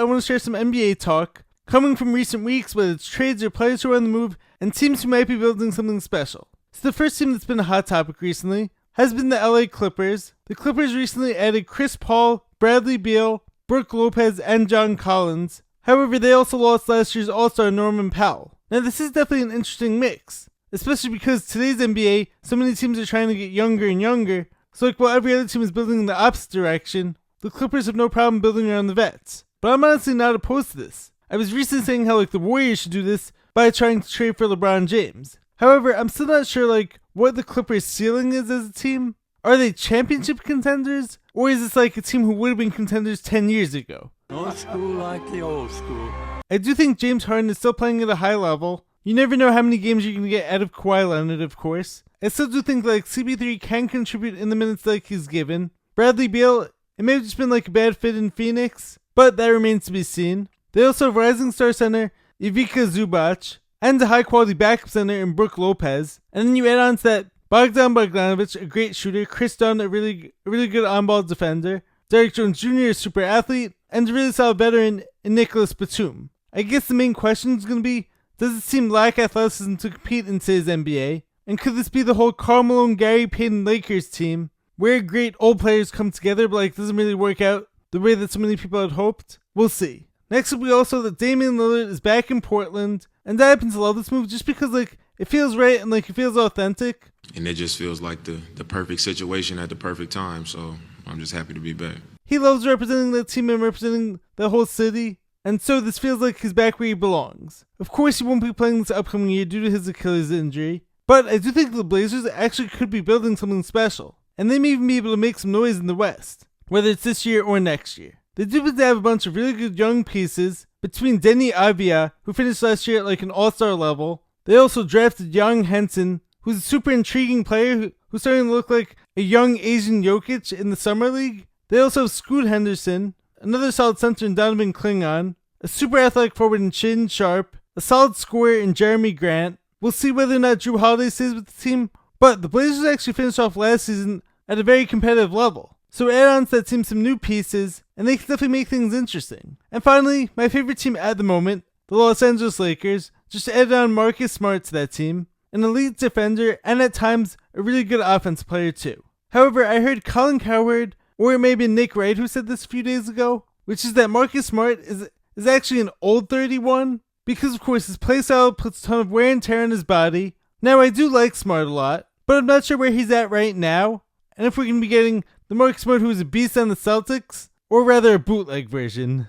I want to share some NBA talk coming from recent weeks, whether it's trades or players who are on the move and teams who might be building something special. So the first team that's been a hot topic recently has been the LA Clippers. The Clippers recently added Chris Paul, Bradley Beal, Brook Lopez, and John Collins. However, they also lost last year's All-Star Norman Powell. Now this is definitely an interesting mix, especially because today's NBA, so many teams are trying to get younger and younger. So like while every other team is building in the opposite direction, the Clippers have no problem building around the vets. But I'm honestly not opposed to this. I was recently saying how like the Warriors should do this by trying to trade for LeBron James. However, I'm still not sure like what the Clippers' ceiling is as a team. Are they championship contenders? Or is this like a team who would have been contenders 10 years ago? Old school like the old school. I do think James Harden is still playing at a high level. You never know how many games you're going to get out of Kawhi Leonard, of course. I still do think like CP3 can contribute in the minutes like he's given. Bradley Beal, it may have just been like a bad fit in Phoenix, but that remains to be seen. They also have rising star center Ivica Zubac and a high quality backup center in Brook Lopez. And then you add on to that Bogdan Bogdanovic, a great shooter, Chris Dunn, a really good on-ball defender, Derrick Jones Jr., a super athlete, and a really solid veteran in Nicholas Batum. I guess the main question is going to be, does it seem lack athleticism to compete in today's NBA? And could this be the whole Karl Malone, Gary Payton Lakers team, where great old players come together but like doesn't really work out the way that so many people had hoped? We'll see. Next up, we also that Damian Lillard is back in Portland, and I happen to love this move just because like it feels right and like it feels authentic. And it just feels like the perfect situation at the perfect time, so I'm just happy to be back. He loves representing that team and representing the whole city, and so this feels like he's back where he belongs. Of course, he won't be playing this upcoming year due to his Achilles injury, but I do think the Blazers actually could be building something special, and they may even be able to make some noise in the West, whether it's this year or next year. They do have a bunch of really good young pieces between Denny Avia, who finished last year at like an all-star level. They also drafted Young Henson, who's a super intriguing player who's starting to look like a young Asian Jokic in the Summer League. They also have Scoot Henderson, another solid center in Donovan Klingon, a super athletic forward in Shaedon Sharpe, a solid scorer in Jeremy Grant. We'll see whether or not Jrue Holiday stays with the team, but the Blazers actually finished off last season at a very competitive level. So add on to that team some new pieces, and they can definitely make things interesting. And finally, my favorite team at the moment, the Los Angeles Lakers, just added on Marcus Smart to that team, an elite defender, and at times a really good offensive player too. However, I heard Colin Cowherd, or it may have been Nick Wright who said this a few days ago, which is that Marcus Smart is actually an old 31, because of course his playstyle puts a ton of wear and tear on his body. Now I do like Smart a lot, but I'm not sure where he's at right now, and if we're going to be getting the Marcus Smart who is a beast on the Celtics, or rather a bootleg version.